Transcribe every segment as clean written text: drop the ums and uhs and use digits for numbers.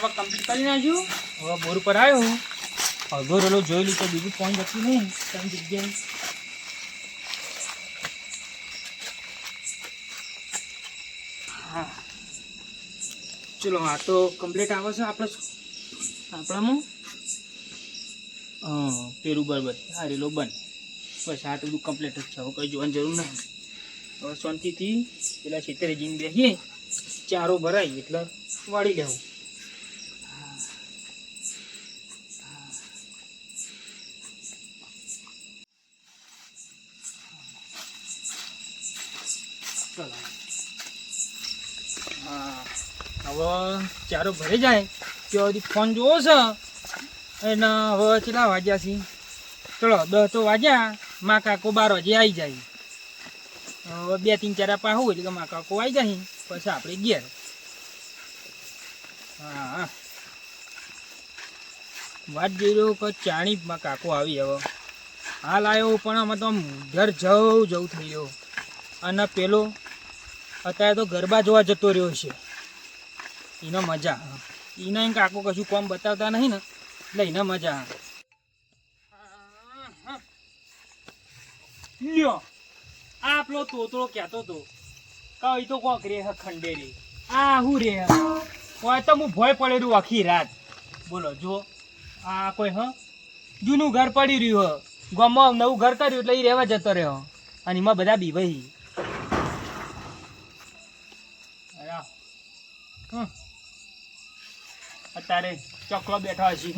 આપણે કમ્પ્લીટ કરી નાખ્યું. હવે બોર પર આવ્યો હું અડધો રેલો જોઈ લીધો, બીજું ફોન જતું નહીં ત્રણ જગ્યાએ. હા ચલો, હા તો કમ્પ્લીટ આવે છે આપણામાં. પેલું બરાબર આ રેલો બંધ. બસ આ બધું કમ્પ્લીટ જ છે. હવે કંઈ જોવાની જરૂર નહીં. હવે શાંતિથી પેલા ખેતરે જઈને બેસીએ, ચારો ભરાય એટલે વાળી લેવું. હા હવે ચારો ભરી જાય ત્યાં સુધી ફોન જોવો છે. એને હવે કેટલા વાગ્યા છે? ચલો 10 તો વાગ્યા. મા કાકો 12 વાગે આવી જાય. હવે 2-3 ચારા પાહું એટલે કે મા કાકો આવી જાય પછી આપણે ઘેર. હા વાત જોઈ રહ્યો કે ચાણીમાં કાકો આવી. હવે હાલ આવ્યો પણ આમાં તો ઘર જવું થઈ ગયો. અને પેલો અત્યારે તો ગરબા જોવા જતો રહ્યો છે. એને મજા, એને એમ કાકો કશું કોમ બતાવતા નહીં ને એટલે એને મજા. લ્યો આ પેલો તોતરો કહેતો હતો કઈ તો કોક રે ખંડેરી. આ હું રે હોય તો હું ભય પડેલું આખી રાત. બોલો જો આ કોઈ જૂનું ઘર પડી રહ્યું ગામમાં નવું ઘર કર્યું એટલે એ રહેવા જતો રહ્યો. અને એમાં બધા બીવાઈ અત્યારે ચકલો બેઠા હશે.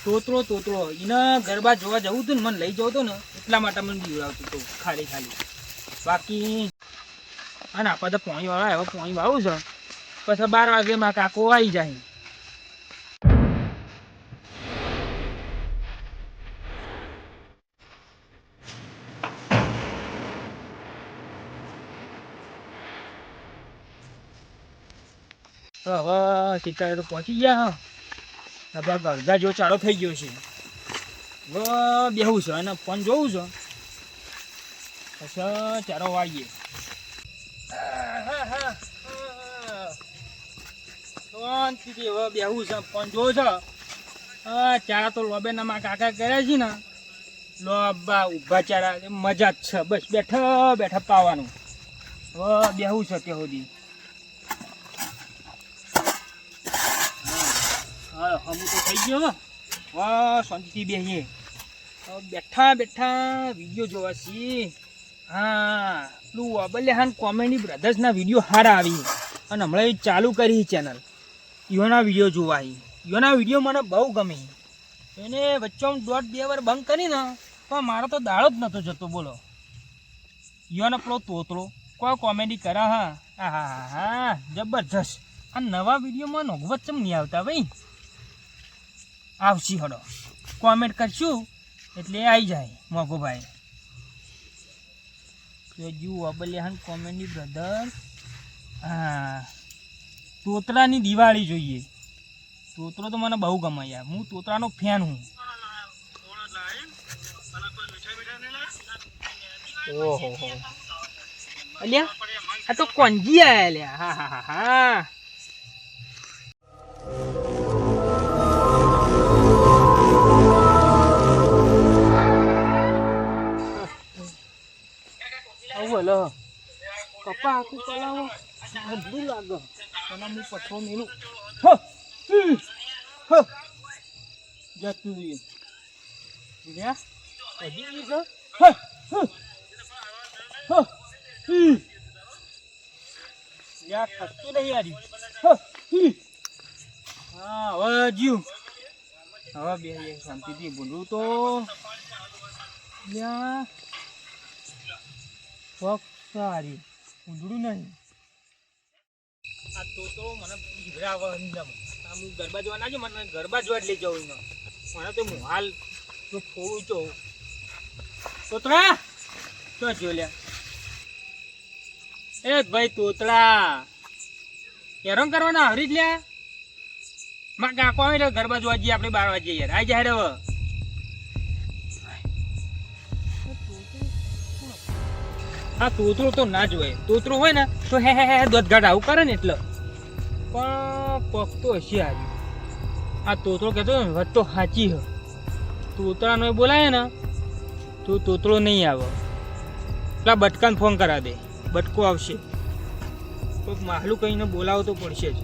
તોતરો એને ગરબા જોવા જવું હતું ને, મને લઈ જવું હતું ને એટલા માટે મને બીવડાવતું હતું ખાલી. બાકી અને આપણે તો પોણી વાળા હવે પોણી વાળું છે. પછી 12 વાગે માં કાકો આવી જાય. હવે સીતા તો પહોંચી ગયા. લગભગ અડધા જો ચાલો થઈ ગયો છે. હવે બેહું છે અને ફોન જોવું છે પછી ચારો વાળીએ. શાંતિથી હવે બેહું છે, ફોન જોવું છે. ચારા તો લોબેનામાં કાકા કર્યા છે ને, લોબા ઊભા ચારા મજા જ છે. બસ બેઠા પાવાનું. હવે બેહું છે ત્યાં સુધી. અમુક તો થઈ ગયો. વાહ શાંતિથી બેસીએ. બેઠા વિડીયો જોવા છીએ. હા પેલું અબલ્યાહાન કોમેડી બ્રધર્સના વિડીયો સારા આવી અને હમણાં ચાલુ કરી ચેનલ. ઈઓના વિડીયો જોવા. ઈઓના વિડીયો મને બહુ ગમે. એને વચ્ચે 1.5-2 વાર બંધ કરીને તો મારો તો દાડો જ નહોતો જતો. બોલો ઈઓનો પેલો તોતરો કોઈ કોમેડી કરે. હા જબરજસ્ત. આ નવા વિડીયોમાં નોગવત ચમ નહીં આવતા ભાઈ? આવશી હડો કોમેન્ટ કરશું એટલે આવી જાય મોઘોભાઈ. જુઓ અબલ્યાહાન કોમેડી બ્રધર. હા તોતરાની દિવાળી જોઈએ. તોતરો તો મને બહુ ગમે યાર. હું તોતરાનો ફેન હું. ઓહો અલ્યા આ તો કોંજી આયા લ્યા. હા બોલો કપા આખું ચલાવો બધું લાગે. અને હું પથરો મેલું જતું રહ્યું. હજી ખસતું નહીં યાર. હા હવે જ્યું હવે બે શાંતિથી બોલું તો સારી ઊંધડું નહીં. આ તો મને હું ગરબા જોવા ના મને ગરબા જોવા જ લઈ જાઉં. મને તો હું હાલ તો ફોડું તો તોતરા તો જો લ્યા. એ ભાઈ તોતરા હેરાન કરવાના આવરી જ લ્યા. માં કાકો આવે ગરબા જોવા જઈએ આપણે 12 વાગે યાર. આવી જાય હવે. આ તોતરો તો ના જ હોય. તોતરો હોય ને તો હે દોધ ગાઢ આવું કરે ને એટલે પણ કોક તો હશે આજે. આ તોતરો કહેતો ને વાત તો સાચી હ. તોતરાનો એ બોલાય ને તો તોતરો નહીં આવે. પેલા બટકાને ફોન કરા દે, બટકો આવશે. કોઈક માહલું કહીને બોલાવો તો પડશે જ.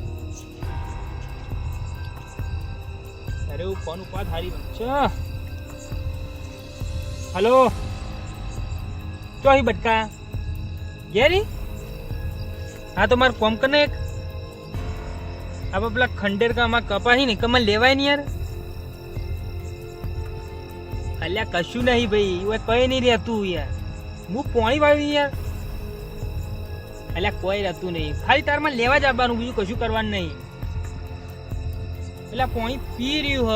અરે હું ફોન ઉપર હારી બનશે. હલો, ચોહી બટકા ઘેરી? હા તો મારે કોમ કરને એક આપણે પેલા ખંડેર કામાં કપાહી ને કમાં લેવાય નહીં યાર. અલ્યા કશું નહીં ભાઈ, એ કઈ નહીં રહેતું યાર. હું પોણી વાવી યાર. અલ્યા કોઈ રહેતું નહીં, ખાલી તારમાં લેવા જ આવવાનું, બીજું કશું કરવાનું નહીં. એટલે પોણી પી રહ્યું હ.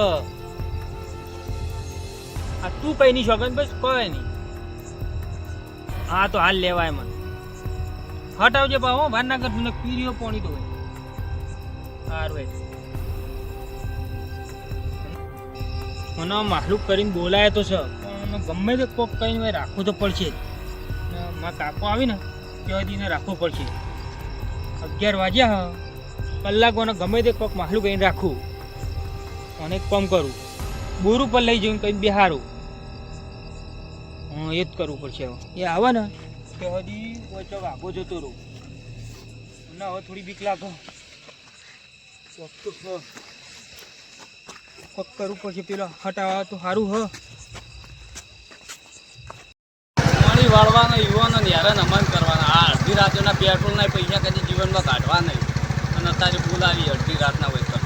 આ તું કઈ નહીં શોખન બસ કોઈ નહીં. હા તો હાલ લેવાય મને. હટાવજે પાહો, વાર ના કરતું ને પી રહ્યો પોણી તો. હાર ભાઈ મને માહલુક કરીને બોલાય તો છે, પણ ગમે તે કોક કહીને રાખવું તો પડશે જ. મારા કાકો આવી ને ત્યાં દીને રાખવું પડશે. 11 વાગ્યા હ, કલાકોને ગમે તે કોક માહલું કહીને રાખવું અને એક કામ કરું, બોર ઉપર લઈ જઈને કઈ બિહારું. એ જ કરવું પડશે. એ આવે ને ત્યાં સુધી વચ્ચે વાઘો જતો રહું. ના હવે થોડી બીક લાગો. કોક કરવું પડશે, પેલો હટાવા તો સારું હ. પાણી વાળવાના યુવાનોને હેરાન અમન કરવાના. આ અડધી રાતના પેટ્રોલના પૈસા કદી જીવનમાં કાઢવા નહીં. અને અત્યારે બોલાવી અડધી રાતના હોય તો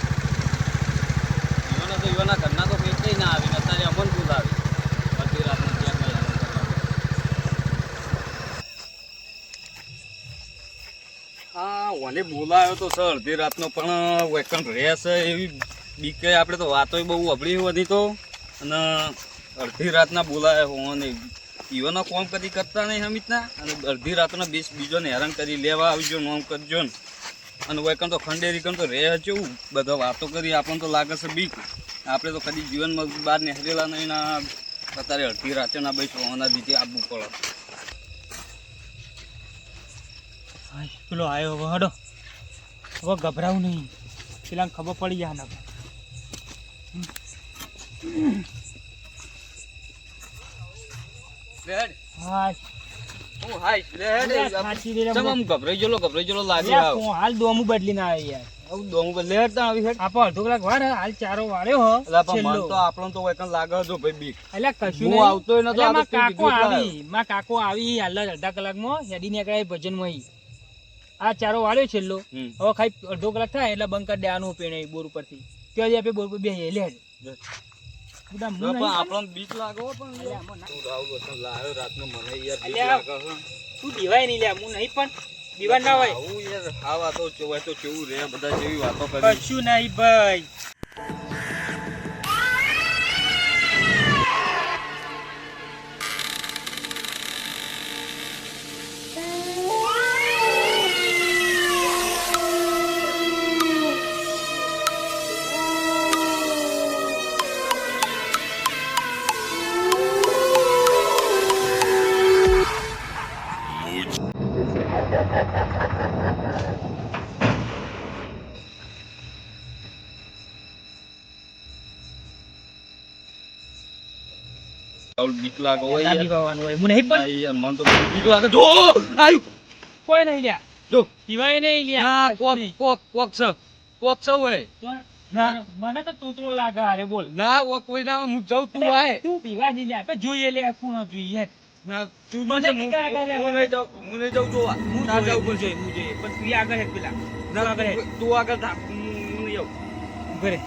યુવાનો તો યુવાના ઘરના તો કંઈ કંઈ ના આવીને અત્યારે અમન બોલાવી અડધી રાતના ત્યાં હેરાન કરવા. હા ઓને બોલાવ્યો તો સર અડધી રાતનો, પણ વેકન રહેશે એવી બીકે આપણે તો વાતો બહુ અભળી વધી તો. અને અડધી રાતના બોલાવ્યો ઓને યુવાનો કોમ કદી કરતા નહીં હમીતના. અને અડધી રાતનો બીજો ને હેરાન કરી લેવા આવજો, નોમ કરજો ને. અને વેકન તો ખંડેરી કન તો રહે કેવું બધા વાતો કરી આપણને તો લાગે છે બીક. આપણે તો કદી જીવનમાં બહાર નીકળેલા નહીં ના. અત્યારે અડધી રાતે ના બેસો ઓના દીધે આપવું પડે. પેલો આવ્યો હવે હડો. હવે ગભરાવું નહીં, પેલા ખબર પડી જાય ને. હાલ દોમું બદલી ના આવે યાર. દોમું બદલે હેડતા આવી હેડ. આપો અડધો કલાક વાર હાલ ચારો વાળ્યો હો. મન તો આપણને તો વેકન લાગે છે ભાઈ બીક. એટલે કશું હું આવતો નતો. માં કાકો આવી હાલ અડધા કલાકમાં હેડી નીકળ્યા ભજનમાં. આ ચારો વાળ્યો છેલ્લો. હવે ખાઈ અડધો કલાક થાય એટલે બંધ કરી દેવાનું પેણે બોર ઉપરથી. ત્યાં આપણે બોર પર બે હેડ. આપણને બીક લાગે રાતનો મને યાર બીક લાગે. તું દીવાય નહીં લે, હું નહીં પણ દીવા ના હોય. હું યાર આ વાતો હોય તો કેવું રે બધા જેવી વાતો કરી. કશું નહીં ભાઈ. બીક લાગે હોય હોય હું નહીં પણ યાર મને તો બીક લાગે. જો આયુ કોઈ નહીં લ્યા. જો દીવાય નહીં લ્યા. હા કોક છે હોય. ના મને તો તૂતરો લાગે. અરે બોલ ના કોઈ ના હું જાઉં તું આય. તું પીવા નહીં લ્યા. આપણે જોઈએ લે કોણ જોઈએ. ના તું મને હું બીક લાગે લે. નહીં જાઉં જોવા. હું ના જોઈએ, જાઉં હું જોઈએ, હું જોઈએ. પણ તું આગળ હેડ પેલા. ના આગળ હેડ. તું આગળ થા હું નહીં આવું. ઘરે